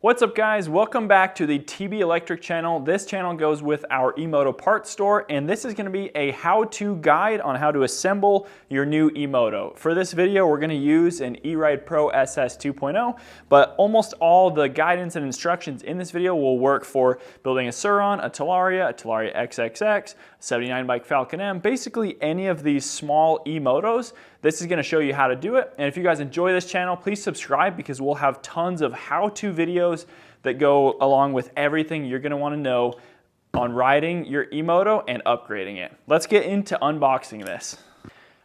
What's up guys, welcome back to the TB Electric channel. This channel goes with our E-Moto parts store, and this is going to be a how-to guide on how to assemble your new E-Moto. For this video we're going to use an E-Ride Pro SS 2.0, but almost all the guidance and instructions in this video will work for building a Surron, a Talaria, a TalariaXXX, 79 bike Falcon M, basically any of these small E-Motos. This is going to show you how to do it, and if you guys enjoy this channel, please subscribe because we'll have tons of how-to videos that go along with everything you're going to want to know on riding your E-Moto and upgrading it. Let's get into unboxing this.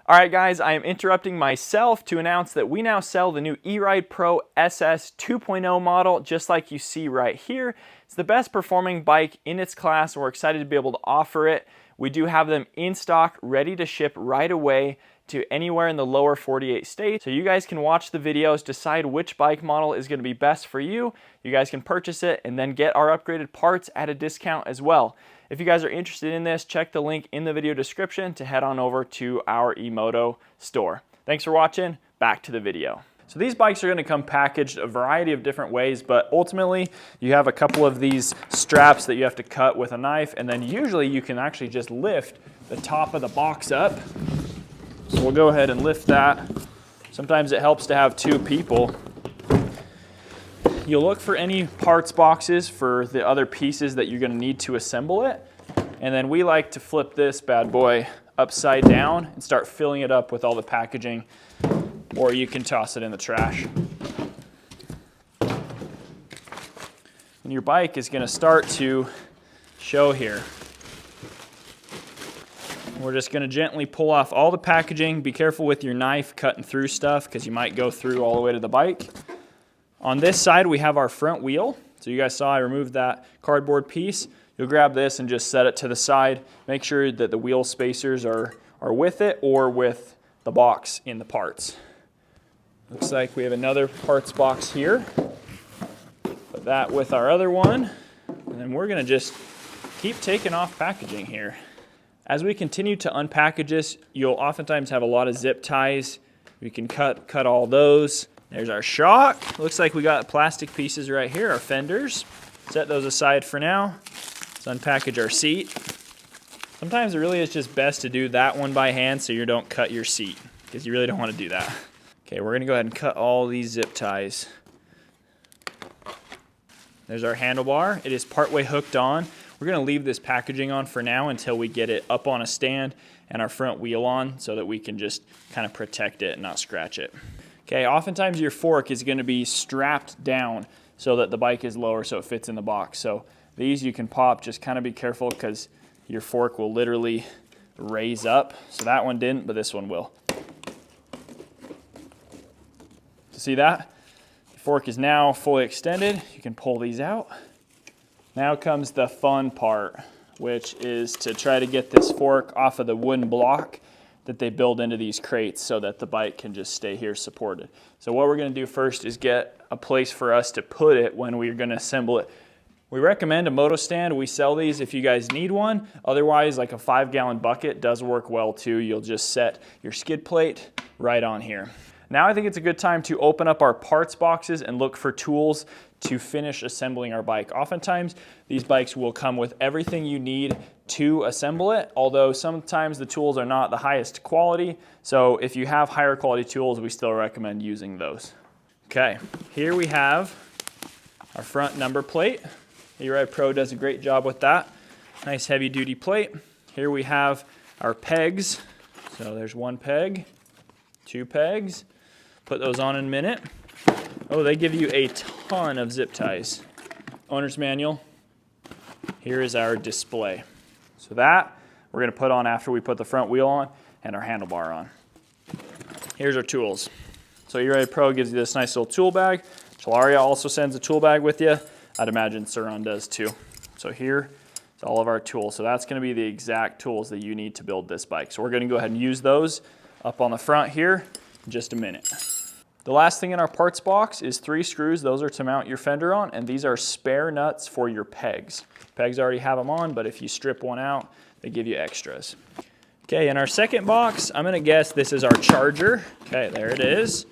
Alright guys, I am interrupting myself to announce that we now sell the new E-Ride Pro SS 2.0 model, just like you see right here. It's the best performing bike in its class. We're excited to be able to offer it. We do have them in stock, ready to ship right away to anywhere in the lower 48 states. So you guys can watch the videos, decide which bike model is going to be best for you. You guys can purchase it and then get our upgraded parts at a discount as well. If you guys are interested in this, check the link in the video description to head on over to our E-Moto store. Thanks for watching, back to the video. So these bikes are going to come packaged a variety of different ways, but ultimately you have a couple of these straps that you have to cut with a knife, and then usually you can actually just lift the top of the box up. So we'll go ahead and lift that. Sometimes it helps to have two people. You'll look for any parts boxes for the other pieces that you're going to need to assemble it. And then we like to flip this bad boy upside down and start filling it up with all the packaging, or you can toss it in the trash. And your bike is going to start to show here. We're just going to gently pull off all the packaging. Be careful with your knife cutting through stuff because you might go through all the way to the bike. On this side we have our front wheel. So you guys saw I removed that cardboard piece. You'll grab this and just set it to the side. Make sure that the wheel spacers are with it or with the box in the parts. Looks like we have another parts box here. Put that with our other one. And then we're going to just keep taking off packaging here. As we continue to unpackage this, you'll oftentimes have a lot of zip ties. We can cut all those. There's our shock. Looks like we got plastic pieces right here, our fenders. Set those aside for now. Let's unpackage our seat. Sometimes it really is just best to do that one by hand so you don't cut your seat, because you really don't want to do that. Okay, we're going to go ahead and cut all these zip ties. There's our handlebar. It is partway hooked on. We're going to leave this packaging on for now until we get it up on a stand and our front wheel on so that we can just kind of protect it and not scratch it. Okay, oftentimes your fork is going to be strapped down so that the bike is lower so it fits in the box. So these you can pop, just kind of be careful because your fork will literally raise up. So that one didn't, but this one will. See that? The fork is now fully extended. You can pull these out. Now comes the fun part, which is to try to get this fork off of the wooden block that they build into these crates so that the bike can just stay here supported. So what we're going to do first is get a place for us to put it when we're going to assemble it. We recommend a moto stand. We sell these if you guys need one. Otherwise, like a 5-gallon bucket does work well too. You'll just set your skid plate right on here. Now I think it's a good time to open up our parts boxes and look for tools to finish assembling our bike. Oftentimes, these bikes will come with everything you need to assemble it, although sometimes the tools are not the highest quality. So if you have higher quality tools, we still recommend using those. Okay, here we have our front number plate. E-Ride Pro does a great job with that. Nice heavy duty plate. Here we have our pegs. So there's one peg, two pegs. Put those on in a minute. Oh, they give you a ton of zip ties. Owner's manual. Here is our display. So that we're going to put on after we put the front wheel on and our handlebar on. Here's our tools. So E-Ride Pro gives you this nice little tool bag. Talaria also sends a tool bag with you. I'd imagine Surron does too. So here is all of our tools. So that's going to be the exact tools that you need to build this bike. So we're going to go ahead and use those up on the front here in just a minute. The last thing in our parts box is 3 screws. Those are to mount your fender on, and these are spare nuts for your pegs. Pegs already have them on, but if you strip one out, they give you extras. Okay, in our second box, I'm gonna guess this is our charger. Okay, there it is. So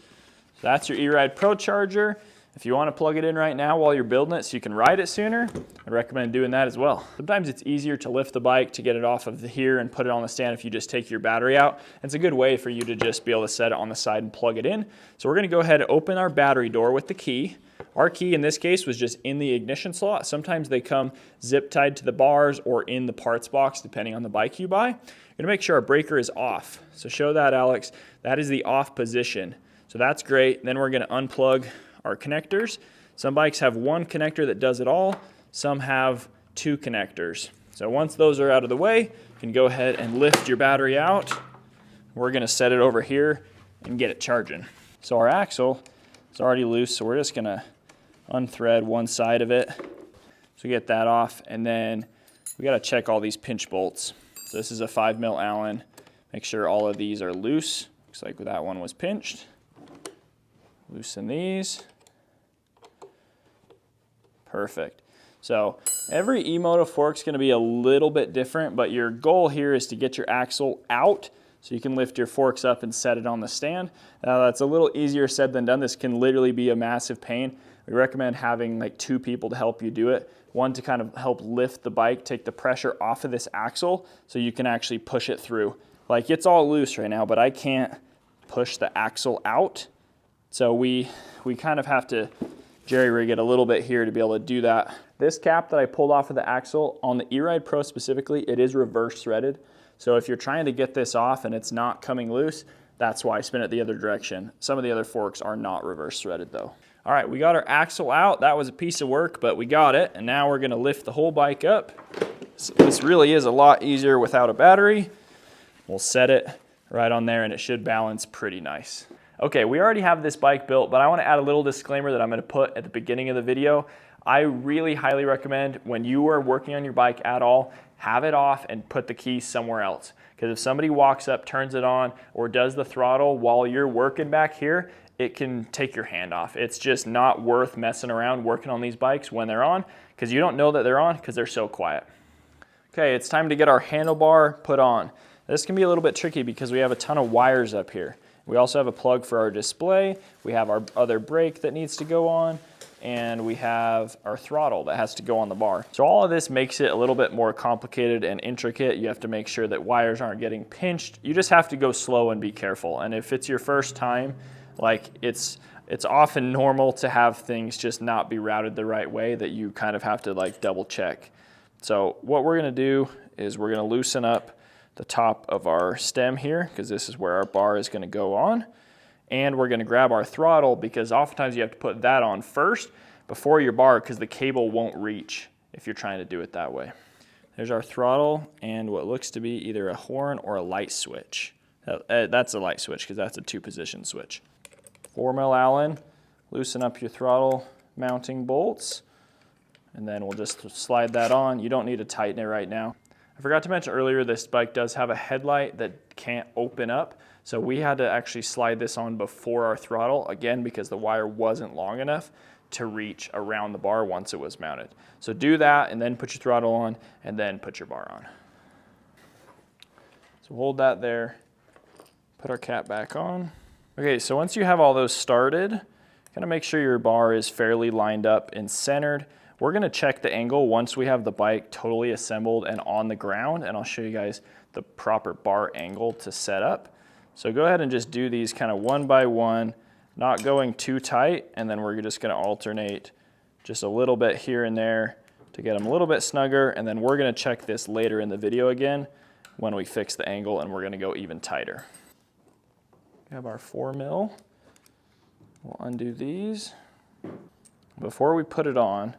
that's your E-Ride Pro charger. If you want to plug it in right now while you're building it so you can ride it sooner, I recommend doing that as well. Sometimes it's easier to lift the bike to get it off of here and put it on the stand if you just take your battery out. It's a good way for you to just be able to set it on the side and plug it in. So we're going to go ahead and open our battery door with the key. Our key in this case was just in the ignition slot. Sometimes they come zip tied to the bars or in the parts box depending on the bike you buy. You're going to make sure our breaker is off. So show that, Alex. That is the off position. So that's great. Then we're going to unplug our connectors. Some bikes have one connector that does it all. Some have two connectors. So once those are out of the way, you can go ahead and lift your battery out. We're going to set it over here and get it charging. So our axle is already loose, so we're just going to unthread one side of it. So get that off, and then we got to check all these pinch bolts. So this is a 5mm Allen. Make sure all of these are loose. Looks like that one was pinched. Loosen these. Perfect. So every E-Moto fork is going to be a little bit different, but your goal here is to get your axle out so you can lift your forks up and set it on the stand. That's a little easier said than done. This can literally be a massive pain. We recommend having like 2 people to help you do it. One to kind of help lift the bike, take the pressure off of this axle so you can actually push it through. Like it's all loose right now, but I can't push the axle out. So we kind of have to jerry rig it a little bit here to be able to do that. This cap that I pulled off of the axle on the E-Ride Pro specifically, it is reverse threaded. So if you're trying to get this off and it's not coming loose, that's why I spin it the other direction. Some of the other forks are not reverse threaded though. All right, we got our axle out. That was a piece of work, but we got it. And now we're gonna lift the whole bike up. So this really is a lot easier without a battery. We'll set it right on there and it should balance pretty nice. Okay, we already have this bike built, but I want to add a little disclaimer that I'm going to put at the beginning of the video. I really highly recommend when you are working on your bike at all, have it off and put the key somewhere else. Because if somebody walks up, turns it on, or does the throttle while you're working back here, it can take your hand off. It's just not worth messing around working on these bikes when they're on, because you don't know that they're on because they're so quiet. Okay, it's time to get our handlebar put on. This can be a little bit tricky because we have a ton of wires up here. We also have a plug for our display. We have our other brake that needs to go on, and we have our throttle that has to go on the bar. So all of this makes it a little bit more complicated and intricate. You have to make sure that wires aren't getting pinched. You just have to go slow and be careful. And if it's your first time, like it's often normal to have things just not be routed the right way, that you kind of have to like double check. So what we're gonna do is we're gonna loosen up the top of our stem here, because this is where our bar is going to go on. And we're going to grab our throttle, because oftentimes you have to put that on first before your bar, because the cable won't reach if you're trying to do it that way. There's our throttle and what looks to be either a horn or a light switch. That's a light switch because that's a 2-position switch. 4mm Allen, loosen up your throttle mounting bolts, and then we'll just slide that on. You don't need to tighten it right now. I forgot to mention earlier, this bike does have a headlight that can't open up. So we had to actually slide this on before our throttle, again, because the wire wasn't long enough to reach around the bar once it was mounted. So do that and then put your throttle on and then put your bar on. So hold that there, put our cap back on. Okay, so once you have all those started, kind of make sure your bar is fairly lined up and centered. We're gonna check the angle once we have the bike totally assembled and on the ground, and I'll show you guys the proper bar angle to set up. So go ahead and just do these kind of one by one, not going too tight, and then we're just gonna alternate just a little bit here and there to get them a little bit snugger, and then we're gonna check this later in the video again when we fix the angle, and we're gonna go even tighter. We have our 4mm. We'll undo these. Before we put it on,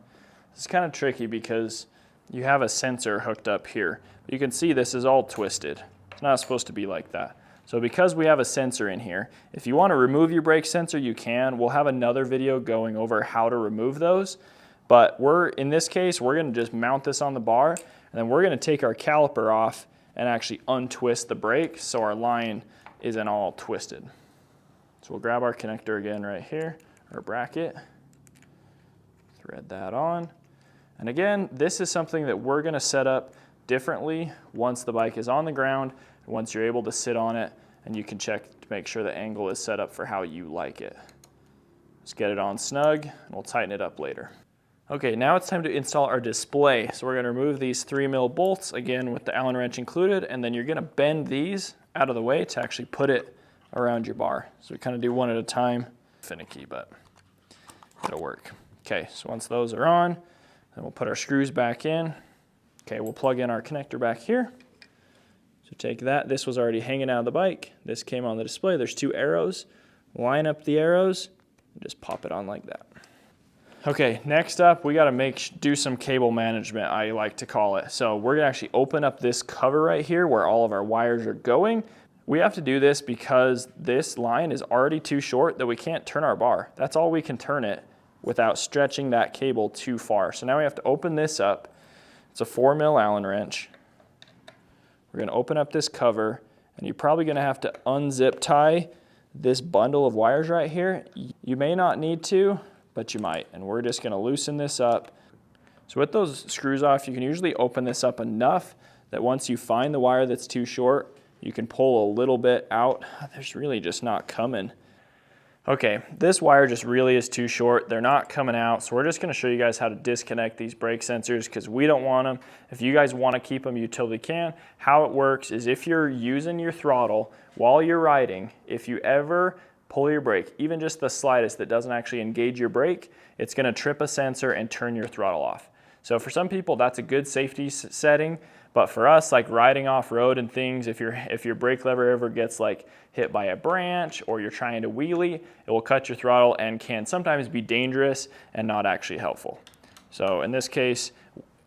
it's kind of tricky because you have a sensor hooked up here. You can see this is all twisted. It's not supposed to be like that. So because we have a sensor in here, if you want to remove your brake sensor, you can. We'll have another video going over how to remove those. But in this case, we're going to just mount this on the bar, and then we're going to take our caliper off and actually untwist the brake so our line isn't all twisted. So we'll grab our connector again right here, our bracket, thread that on. And again, this is something that we're going to set up differently once the bike is on the ground, once you're able to sit on it, and you can check to make sure the angle is set up for how you like it. Just get it on snug, and we'll tighten it up later. Okay, now it's time to install our display. So we're gonna remove these 3mm bolts, again with the Allen wrench included, and then you're gonna bend these out of the way to actually put it around your bar. So we kind of do one at a time. Finicky, but it'll work. Okay, so once those are on, then we'll put our screws back in. Okay, we'll plug in our connector back here. So take that, this was already hanging out of the bike. This came on the display, there's 2 arrows. Line up the arrows, and just pop it on like that. Okay, next up, we gotta do some cable management, I like to call it. So we're gonna actually open up this cover right here where all of our wires are going. We have to do this because this line is already too short that we can't turn our bar. That's all we can turn it without stretching that cable too far. So now we have to open this up. It's a 4mm Allen wrench. We're gonna open up this cover, and you're probably gonna have to unzip tie this bundle of wires right here. You may not need to, but you might, and we're just gonna loosen this up. So with those screws off, you can usually open this up enough that once you find the wire that's too short, you can pull a little bit out. There's really just not coming. Okay, this wire just really is too short. They're not coming out, so we're just gonna show you guys how to disconnect these brake sensors because we don't want them. If you guys wanna keep them, you totally can. How it works is if you're using your throttle while you're riding, if you ever pull your brake, even just the slightest that doesn't actually engage your brake, it's gonna trip a sensor and turn your throttle off. So for some people, that's a good safety setting, but for us, like riding off-road and things, if your brake lever ever gets like hit by a branch or you're trying to wheelie, it will cut your throttle and can sometimes be dangerous and not actually helpful. So in this case,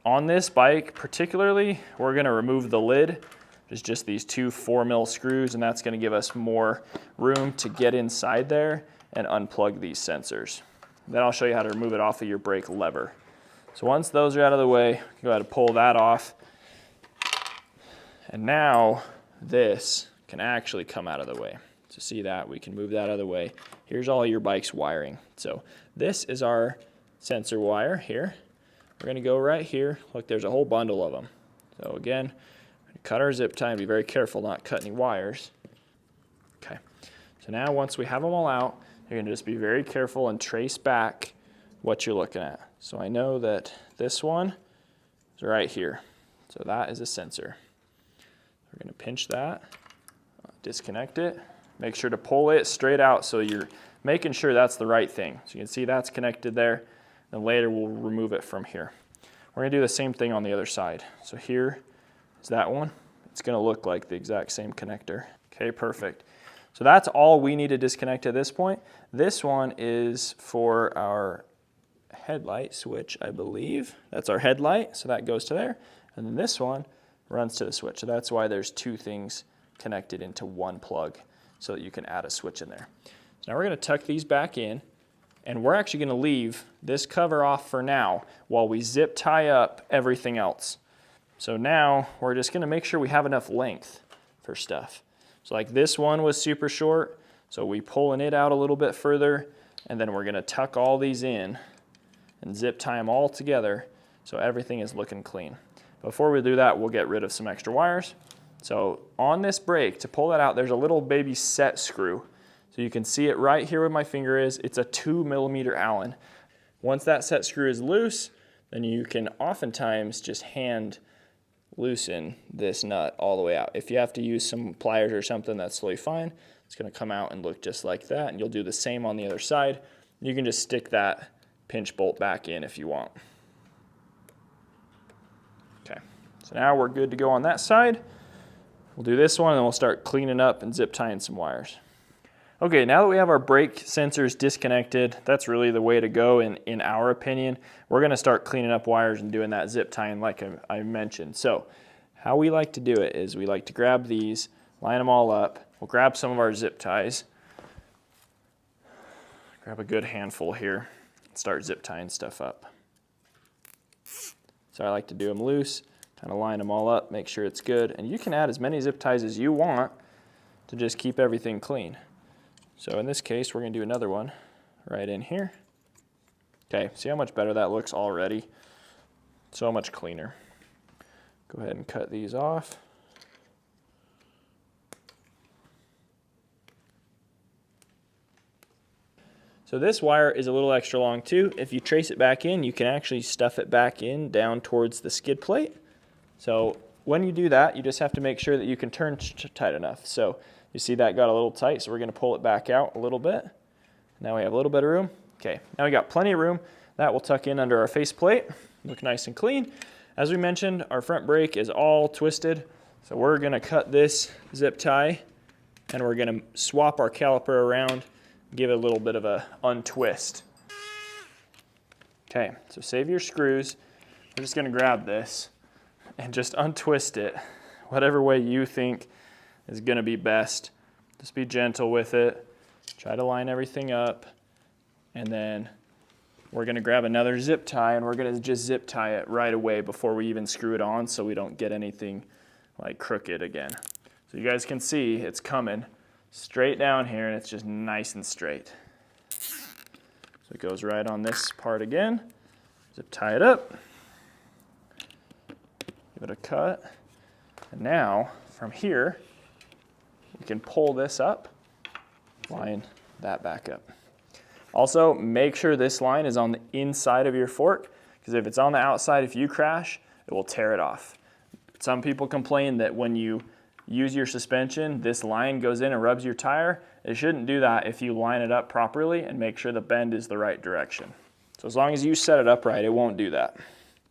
on this bike particularly, we're gonna remove the lid. There's just these 2 4mm screws, and that's gonna give us more room to get inside there and unplug these sensors. Then I'll show you how to remove it off of your brake lever. So once those are out of the way, you can go ahead and pull that off. And now this can actually come out of the way. To see that, we can move that out of the way. Here's all your bike's wiring. So this is our sensor wire here. We're gonna go right here. Look, there's a whole bundle of them. So again, cut our zip tie and be very careful not cut any wires. Okay, so now once we have them all out, you're gonna just be very careful and trace back what you're looking at. So I know that this one is right here. So that is a sensor. We're gonna pinch that, disconnect it, make sure to pull it straight out so you're making sure that's the right thing. So you can see that's connected there, and later we'll remove it from here. We're gonna do the same thing on the other side. So here is that one. It's gonna look like the exact same connector. Okay, perfect. So that's all we need to disconnect at this point. This one is for our headlight switch, I believe. That's our headlight, so that goes to there. And then this one runs to the switch. So that's why there's 2 things connected into one plug so that you can add a switch in there. So now we're gonna tuck these back in, and we're actually gonna leave this cover off for now while we zip tie up everything else. So now we're just gonna make sure we have enough length for stuff. So like this one was super short, so we pulling it out a little bit further, and then we're gonna tuck all these in and zip tie them all together so everything is looking clean. Before we do that, we'll get rid of some extra wires. So on this brake, to pull that out, there's a little baby set screw. So you can see it right here where my finger is. It's a 2mm Allen. Once that set screw is loose, then you can oftentimes just hand loosen this nut all the way out. If you have to use some pliers or something, that's totally fine. It's gonna come out and look just like that, and you'll do the same on the other side. You can just stick that pinch bolt back in if you want. Okay, so now we're good to go on that side. We'll do this one, and then we'll start cleaning up and zip tying some wires. Okay, now that we have our brake sensors disconnected, that's really the way to go in our opinion. We're gonna start cleaning up wires and doing that zip tying like I mentioned. So how we like to do it is we like to grab these, line them all up. We'll grab some of our zip ties. Grab a good handful here and start zip tying stuff up. So I like to do them loose, kind of line them all up, make sure it's good. And you can add as many zip ties as you want to just keep everything clean. So in this case, we're gonna do another one right in here. Okay, see how much better that looks already? So much cleaner. Go ahead and cut these off. So this wire is a little extra long too. If you trace it back in, you can actually stuff it back in down towards the skid plate. So when you do that, you just have to make sure that you can turn tight enough. So you see that got a little tight, so we're gonna pull it back out a little bit. Now we have a little bit of room. Okay, now we got plenty of room. That will tuck in under our faceplate, look nice and clean. As we mentioned, our front brake is all twisted. So we're gonna cut this zip tie and we're gonna swap our caliper around, give it a little bit of a untwist. Okay, so save your screws. We're just gonna grab this and just untwist it, whatever way you think is gonna be best. Just be gentle with it. Try to line everything up. And then we're gonna grab another zip tie and we're gonna just zip tie it right away before we even screw it on so we don't get anything like crooked again. So you guys can see it's coming straight down here and it's just nice and straight. So it goes right on this part again. Zip tie it up. Give it a cut. And now from here, you can pull this up, line that back up. Also, make sure this line is on the inside of your fork, because if it's on the outside, if you crash, it will tear it off. Some people complain that when you use your suspension, this line goes in and rubs your tire. It shouldn't do that if you line it up properly and make sure the bend is the right direction. So as long as you set it up right, it won't do that.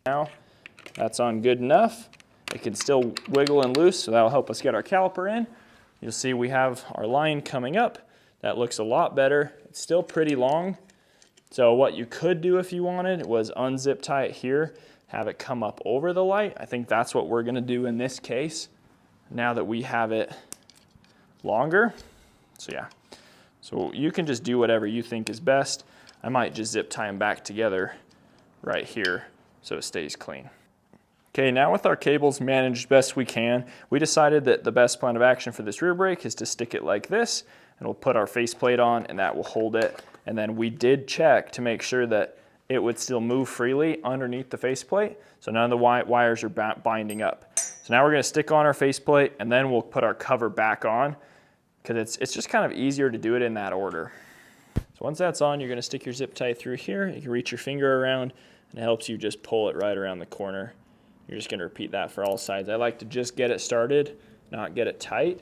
Now, that's on good enough. It can still wiggle and loose, so that'll help us get our caliper in. You'll see we have our line coming up. That looks a lot better. It's still pretty long. So what you could do if you wanted was unzip tie it here, have it come up over the light. I think that's what we're gonna do in this case, now that we have it longer. So yeah, so you can just do whatever you think is best. I might just zip tie them back together right here so it stays clean. Okay, now with our cables managed best we can, we decided that the best plan of action for this rear brake is to stick it like this, and we'll put our faceplate on and that will hold it. And then we did check to make sure that it would still move freely underneath the faceplate, so none of the wires are binding up. So now we're gonna stick on our faceplate and then we'll put our cover back on, because it's just kind of easier to do it in that order. So once that's on, you're gonna stick your zip tie through here. You can reach your finger around and it helps you just pull it right around the corner. You're just gonna repeat that for all sides. I like to just get it started, not get it tight.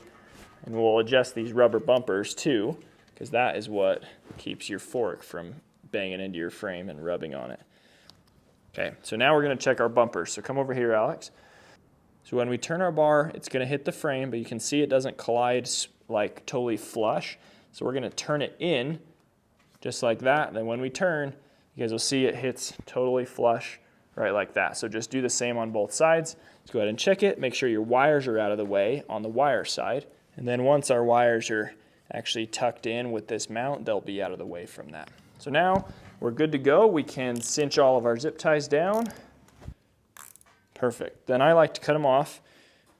And we'll adjust these rubber bumpers too, because that is what keeps your fork from banging into your frame and rubbing on it. Okay, so now we're gonna check our bumpers. So come over here, Alex. So when we turn our bar, it's gonna hit the frame, but you can see it doesn't collide like totally flush. So we're gonna turn it in just like that. And then when we turn, you guys will see it hits totally flush right like that. So just do the same on both sides. Let's go ahead and check it. Make sure your wires are out of the way on the wire side. And then once our wires are actually tucked in with this mount, they'll be out of the way from that. So now we're good to go. We can cinch all of our zip ties down. Perfect. Then I like to cut them off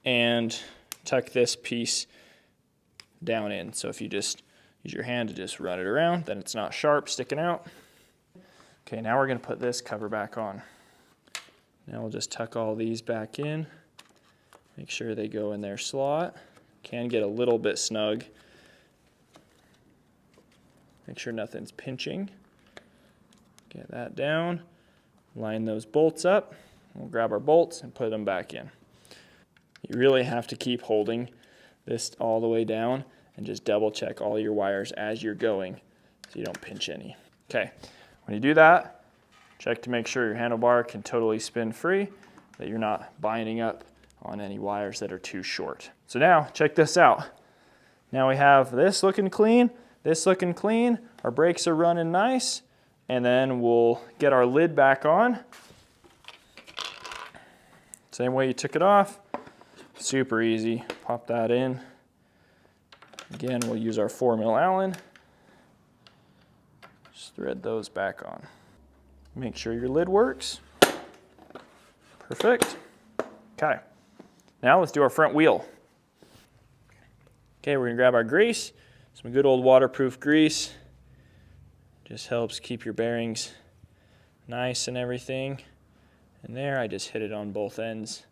and tuck this piece down in. So if you just use your hand to just run it around, then it's not sharp sticking out. Okay, now we're gonna put this cover back on. Now we'll just tuck all these back in. Make sure they go in their slot. Can get a little bit snug. Make sure nothing's pinching. Get that down. Line those bolts up. We'll grab our bolts and put them back in. You really have to keep holding this all the way down and just double check all your wires as you're going so you don't pinch any. Okay, when you do that, check to make sure your handlebar can totally spin free, that you're not binding up on any wires that are too short. So now, check this out. Now we have this looking clean, this looking clean, our brakes are running nice, and then we'll get our lid back on. Same way you took it off, super easy. Pop that in. Again, we'll use our 4mm Allen. Just thread those back on. Make sure your lid works. Perfect. Okay, now let's do our front wheel. Okay, we're gonna grab our grease, some good old waterproof grease. Just helps keep your bearings nice and everything. And there, I just hit it on both ends.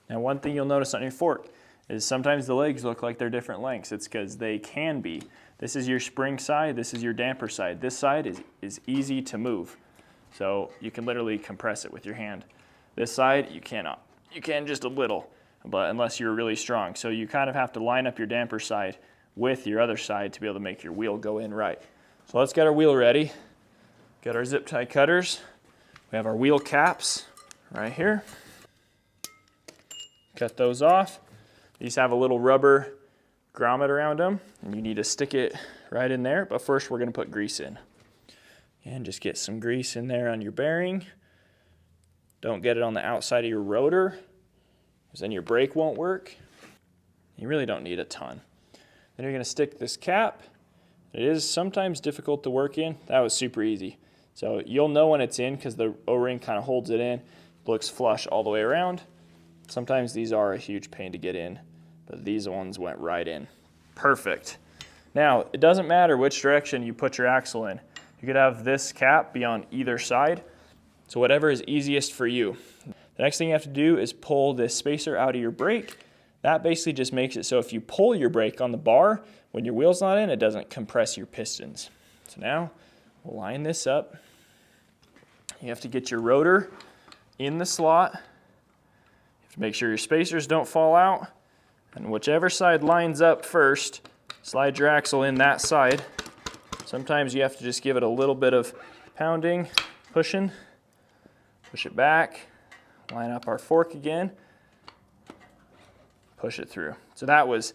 Now, one thing you'll notice on your fork is sometimes the legs look like they're different lengths. It's because they can be. This is your spring side, this is your damper side. This side is easy to move. So you can literally compress it with your hand. This side, you cannot. You can just a little, but unless you're really strong. So you kind of have to line up your damper side with your other side to be able to make your wheel go in right. So let's get our wheel ready. Got our zip tie cutters. We have our wheel caps right here. Cut those off. These have a little rubber grommet around them, and you need to stick it right in there. But first we're gonna put grease in. And just get some grease in there on your bearing. Don't get it on the outside of your rotor, because then your brake won't work. You really don't need a ton. Then you're gonna stick this cap. It is sometimes difficult to work in. That was super easy. So you'll know when it's in because the O-ring kind of holds it in. Looks flush all the way around. Sometimes these are a huge pain to get in, but these ones went right in. Perfect. Now, it doesn't matter which direction you put your axle in. You could have this cap be on either side. So whatever is easiest for you. The next thing you have to do is pull this spacer out of your brake. That basically just makes it so if you pull your brake on the bar, when your wheel's not in, it doesn't compress your pistons. So now we'll line this up. You have to get your rotor in the slot. You have to make sure your spacers don't fall out. And whichever side lines up first, slide your axle in that side. Sometimes you have to just give it a little bit of pounding, pushing. Push it back, line up our fork again, push it through. So that was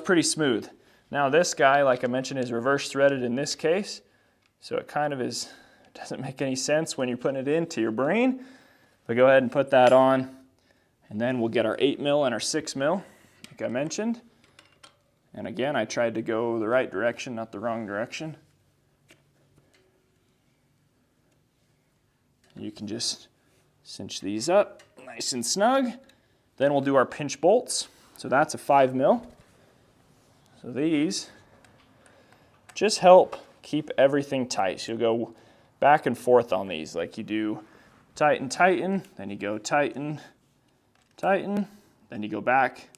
pretty smooth. Now this guy, like I mentioned, is reverse threaded in this case. So it kind of doesn't make any sense when you're putting it into your brain. But go ahead and put that on. And then we'll get our 8 mil and our 6 mil, like I mentioned. And again, I tried to go the right direction, not the wrong direction. You can just cinch these up nice and snug. Then we'll do our pinch bolts. So that's a 5 mil. So these just help keep everything tight. So you'll go back and forth on these like you do tighten, tighten, then you go tighten, tighten, then you go back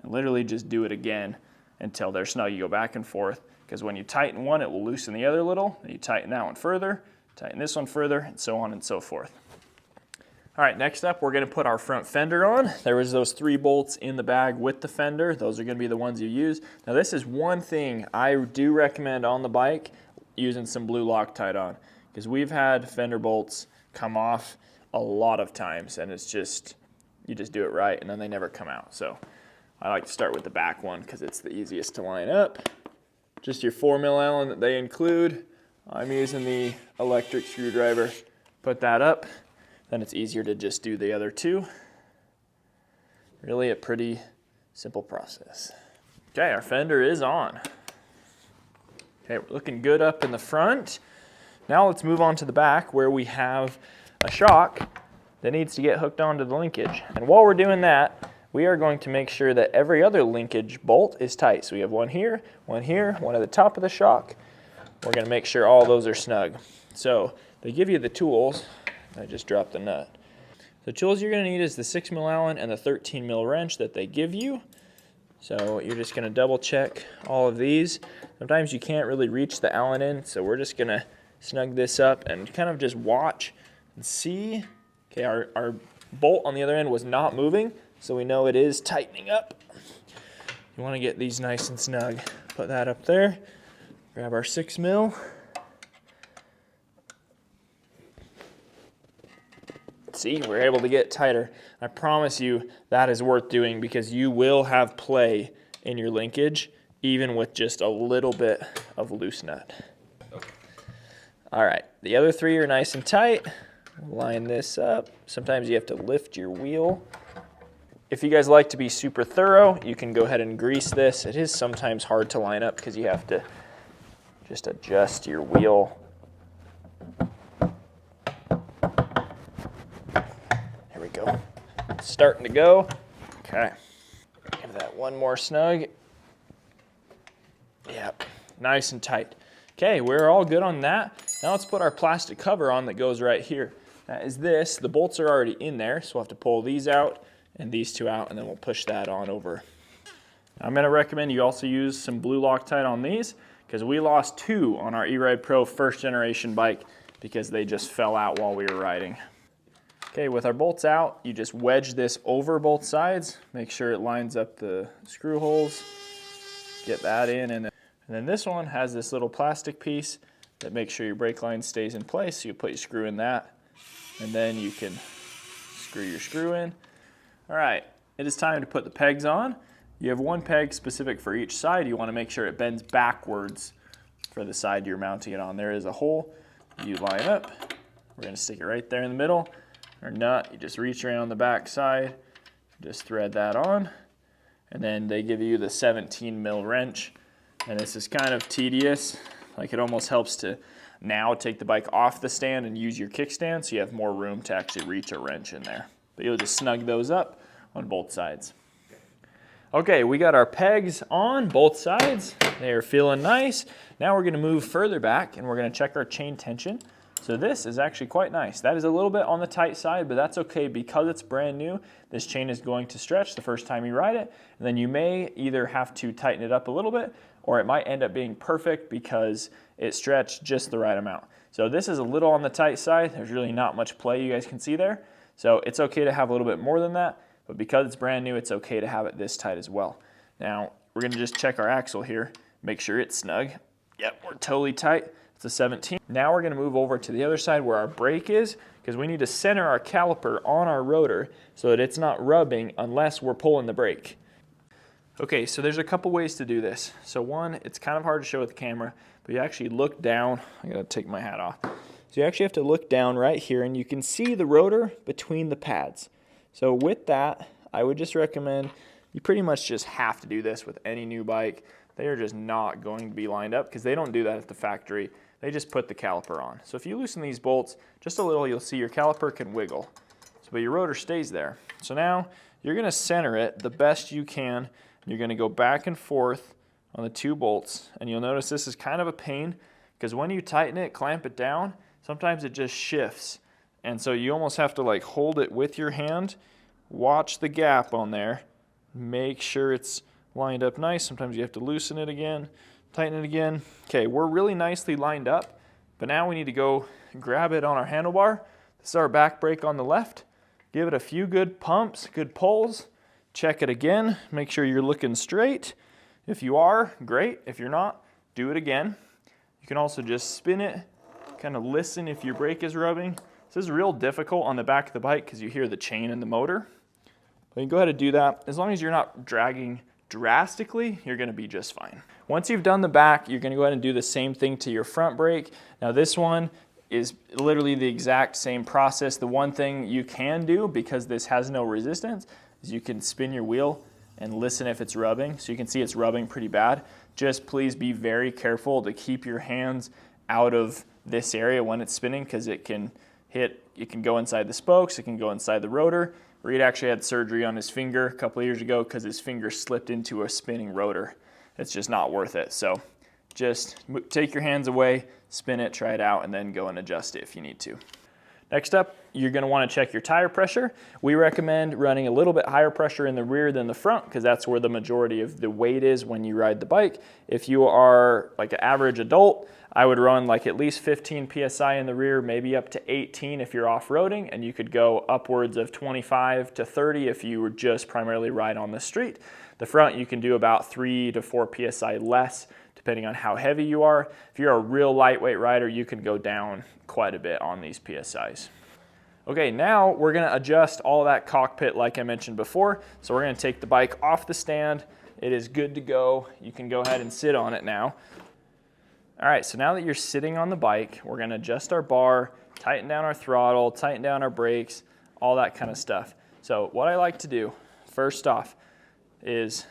and literally just do it again until they're snug. You go back and forth because when you tighten one, it will loosen the other little. Then you tighten that one further, tighten this one further, and so on and so forth. All right, next up, we're gonna put our front fender on. There was those 3 bolts in the bag with the fender. Those are gonna be the ones you use. Now this is one thing I do recommend on the bike, using some blue Loctite on, because we've had fender bolts come off a lot of times, and it's just, you just do it right, and then they never come out. So I like to start with the back one because it's the easiest to line up. Just your 4 mil Allen that they include. I'm using the electric screwdriver. Put that up. Then it's easier to just do the other 2. Really a pretty simple process. Okay, our fender is on. Okay, we're looking good up in the front. Now let's move on to the back where we have a shock that needs to get hooked onto the linkage. And while we're doing that, we are going to make sure that every other linkage bolt is tight. So we have one here, one at the top of the shock. We're gonna make sure all those are snug. So they give you the tools. I just dropped the nut. The tools you're gonna need is the 6 mil Allen and the 13 mil wrench that they give you. So you're just gonna double check all of these. Sometimes you can't really reach the Allen in, so we're just gonna snug this up and kind of just watch and see. Okay, our bolt on the other end was not moving, so we know it is tightening up. You wanna get these nice and snug. Put that up there, grab our 6 mil. See, we're able to get tighter. I promise you that is worth doing because you will have play in your linkage even with just a little bit of loose nut. All right, the other 3 are nice and tight. Line this up. Sometimes you have to lift your wheel. If you guys like to be super thorough, you can go ahead and grease this. It is sometimes hard to line up because you have to just adjust your wheel. Go. It's starting to go. Okay. Give that one more snug. Yep. Nice and tight. Okay, we're all good on that. Now let's put our plastic cover on that goes right here. That is this. The bolts are already in there, so we'll have to pull these out and these 2 out, and then we'll push that on over I'm going to recommend you also use some blue Loctite on these, because we lost 2 on our E-Ride Pro first generation bike because they just fell out while we were riding. Okay, with our bolts out, you just wedge this over both sides. Make sure it lines up the screw holes. Get that in, and then this one has this little plastic piece that makes sure your brake line stays in place. So you put your screw in that, and then you can screw your screw in. All right, it is time to put the pegs on. You have one peg specific for each side. You want to make sure it bends backwards for the side you're mounting it on. There is a hole. You line up. We're going to stick it right there in the middle. Or nut, you just reach around the back side, just thread that on, and then they give you the 17 mil wrench. And this is kind of tedious. Like, it almost helps to now take the bike off the stand and use your kickstand so you have more room to actually reach a wrench in there. But you'll just snug those up on both sides. Okay, we got our pegs on both sides. They are feeling nice. Now we're going to move further back and we're going to check our chain tension. So this is actually quite nice. That is a little bit on the tight side, but that's okay because it's brand new. This chain is going to stretch the first time you ride it, and then you may either have to tighten it up a little bit, or it might end up being perfect because it stretched just the right amount. So this is a little on the tight side. There's really not much play you guys can see there. So it's okay to have a little bit more than that, but because it's brand new, it's okay to have it this tight as well. Now, we're gonna just check our axle here, make sure it's snug. Yep, we're totally tight. It's a 17. Now we're going to move over to the other side where our brake is, because we need to center our caliper on our rotor so that it's not rubbing unless we're pulling the brake. Okay, so there's a couple ways to do this. So one, it's kind of hard to show with the camera, but you actually look down. I gotta take my hat off. So you actually have to look down right here, and you can see the rotor between the pads. So with that, I would just recommend you pretty much just have to do this with any new bike. They are just not going to be lined up because they don't do that at the factory. They just put the caliper on. So if you loosen these bolts just a little, you'll see your caliper can wiggle. But your rotor stays there. So now you're going to center it the best you can. You're going to go back and forth on the 2 bolts. And you'll notice this is kind of a pain because when you tighten it, clamp it down, sometimes it just shifts. And so you almost have to like hold it with your hand, watch the gap on there, make sure it's lined up nice. Sometimes you have to loosen it again, tighten it again. Okay, we're really nicely lined up, but now we need to go grab it on our handlebar. This is our back brake on the left. Give it a few good pumps, good pulls. Check it again, make sure you're looking straight. If you are, great. If you're not, do it again. You can also just spin it, kind of listen if your brake is rubbing. This is real difficult on the back of the bike because you hear the chain and the motor. But you can go ahead and do that. As long as you're not dragging drastically, you're going to be just fine. Once you've done the back, you're going to go ahead and do the same thing to your front brake. Now this one is literally the exact same process. The one thing you can do, because this has no resistance, is you can spin your wheel and listen if it's rubbing. So you can see it's rubbing pretty bad. Just please be very careful to keep your hands out of this area when it's spinning, because it can go inside the spokes, it can go inside the rotor. Reed actually had surgery on his finger a couple of years ago because his finger slipped into a spinning rotor. It's just not worth it. So just take your hands away, spin it, try it out, and then go and adjust it if you need to. Next up, you're going to want to check your tire pressure. We recommend running a little bit higher pressure in the rear than the front because that's where the majority of the weight is when you ride the bike. If you are like an average adult, I would run like at least 15 PSI in the rear, maybe up to 18 if you're off-roading, and you could go upwards of 25 to 30 if you were just primarily ride on the street. The front, you can do about 3 to 4 PSI less, depending on how heavy you are. If you're a real lightweight rider, you can go down quite a bit on these PSIs. Okay, now we're gonna adjust all that cockpit like I mentioned before. So we're gonna take the bike off the stand. It is good to go. You can go ahead and sit on it now. All right, so now that you're sitting on the bike, we're gonna adjust our bar, tighten down our throttle, tighten down our brakes, all that kind of stuff. So what I like to do, first off, is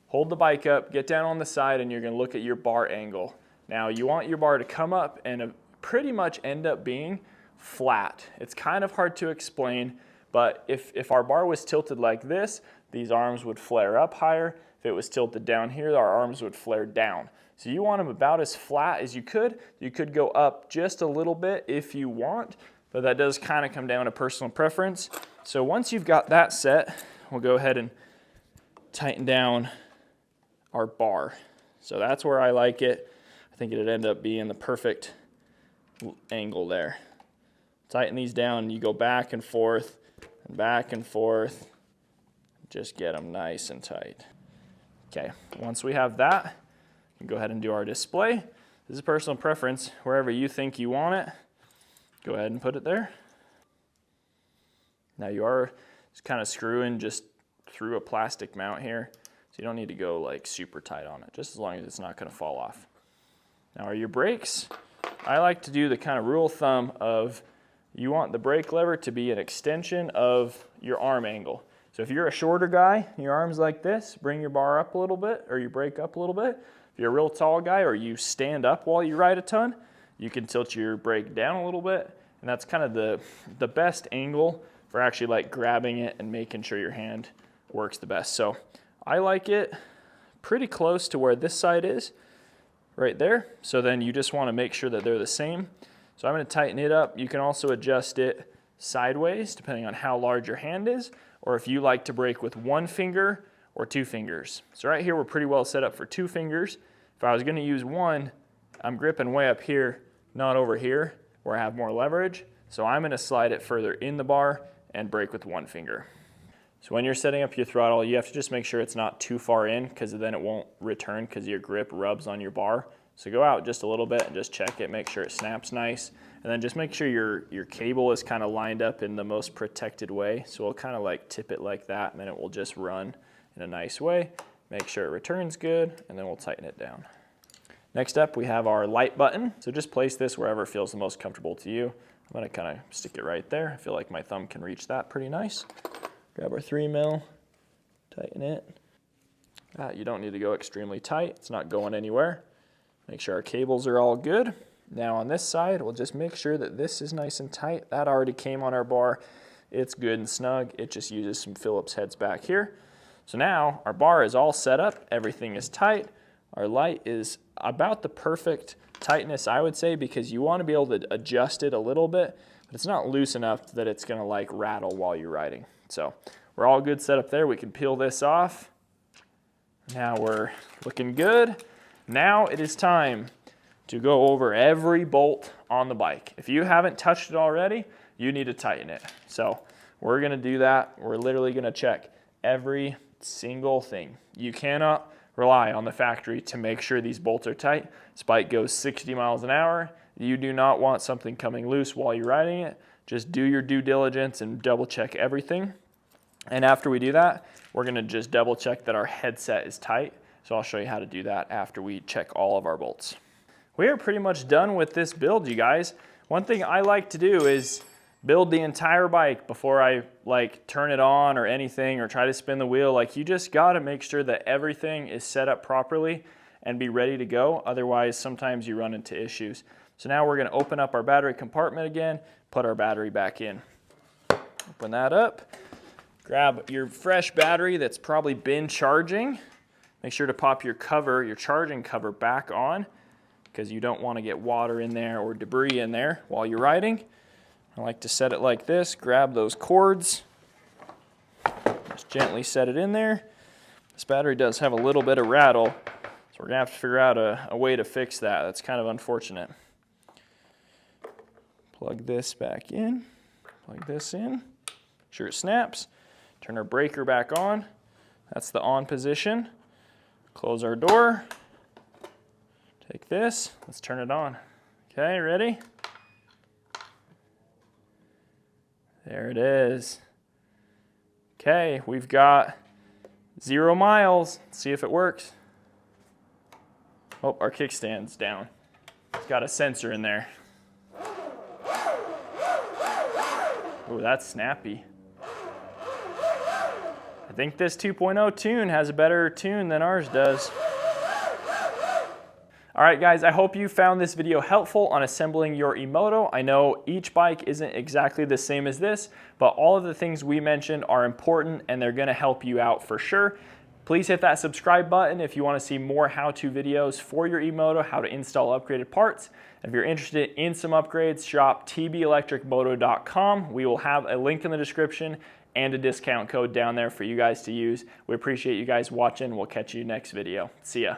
hold the bike up, get down on the side, and you're gonna look at your bar angle. Now you want your bar to come up and pretty much end up being flat. It's kind of hard to explain, but if our bar was tilted like this, these arms would flare up higher. If it was tilted down here, our arms would flare down. So you want them about as flat as you could. You could go up just a little bit if you want, but that does kind of come down to personal preference. So once you've got that set, we'll go ahead and tighten down our bar. So that's where I like it. I think it'd end up being the perfect angle there. Tighten these down, you go back and forth, just get them nice and tight. Okay, once we have that, we can go ahead and do our display. This is personal preference. Wherever you think you want it, go ahead and put it there. Now you are just kind of screwing just through a plastic mount here, so you don't need to go like super tight on it, just as long as it's not going to fall off. Now are your brakes? I like to do the kind of rule of thumb of you want the brake lever to be an extension of your arm angle. So if you're a shorter guy, your arm's like this, bring your bar up a little bit or your brake up a little bit. If you're a real tall guy or you stand up while you ride a ton, you can tilt your brake down a little bit, and that's kind of the best angle for actually like grabbing it and making sure your hand works the best. So I like it pretty close to where this side is, right there. So then you just want to make sure that they're the same. So I'm going to tighten it up. You can also adjust it sideways depending on how large your hand is, or if you like to brake with 1 finger or 2 fingers. So right here we're pretty well set up for 2 fingers. If I was going to use 1, I'm gripping way up here, not over here where I have more leverage. So I'm going to slide it further in the bar and brake with 1 finger. So when you're setting up your throttle, you have to just make sure it's not too far in, because then it won't return because your grip rubs on your bar. So go out just a little bit and just check it, make sure it snaps nice. And then just make sure your cable is kind of lined up in the most protected way. So we'll kind of like tip it like that, and then it will just run in a nice way. Make sure it returns good, and then we'll tighten it down. Next up, we have our light button. So just place this wherever it feels the most comfortable to you. I'm gonna kind of stick it right there. I feel like my thumb can reach that pretty nice. Grab our 3mm, tighten it. You don't need to go extremely tight. It's not going anywhere. Make sure our cables are all good. Now on this side, we'll just make sure that this is nice and tight. That already came on our bar. It's good and snug. It just uses some Phillips heads back here. So now our bar is all set up. Everything is tight. Our light is about the perfect tightness, I would say, because you want to be able to adjust it a little bit, but it's not loose enough that it's going to like rattle while you're riding. So we're all good set up there. We can peel this off. Now we're looking good. Now it is time to go over every bolt on the bike. If you haven't touched it already, you need to tighten it. So we're gonna do that. We're literally gonna check every single thing. You cannot rely on the factory to make sure these bolts are tight. This bike goes 60 miles an hour. You do not want something coming loose while you're riding it. Just do your due diligence and double check everything. And after we do that, we're gonna just double check that our headset is tight. So I'll show you how to do that after we check all of our bolts. We are pretty much done with this build, you guys. One thing I like to do is build the entire bike before I like turn it on or anything or try to spin the wheel. Like, you just gotta make sure that everything is set up properly and be ready to go. Otherwise, sometimes you run into issues. So now we're gonna open up our battery compartment again, put our battery back in. Open that up, grab your fresh battery that's probably been charging. Make sure to pop your cover, your charging cover back on, because you don't want to get water in there or debris in there while you're riding. I like to set it like this, grab those cords, just gently set it in there. This battery does have a little bit of rattle, so we're gonna have to figure out a way to fix that. That's kind of unfortunate. Plug this back in, plug this in, make sure it snaps. Turn our breaker back on. That's the on position. Close our door, take this, let's turn it on. Okay, ready? There it is. Okay, we've got 0 miles. Let's see if it works. Oh, our kickstand's down. It's got a sensor in there. Oh, that's snappy. I think this 2.0 tune has a better tune than ours does. All right, guys, I hope you found this video helpful on assembling your E-Moto. I know each bike isn't exactly the same as this, but all of the things we mentioned are important and they're gonna help you out for sure. Please hit that subscribe button if you wanna see more how-to videos for your E-Moto, how to install upgraded parts. If you're interested in some upgrades, shop tbelectricmoto.com. We will have a link in the description and a discount code down there for you guys to use. We appreciate you guys watching. We'll catch you next video. See ya.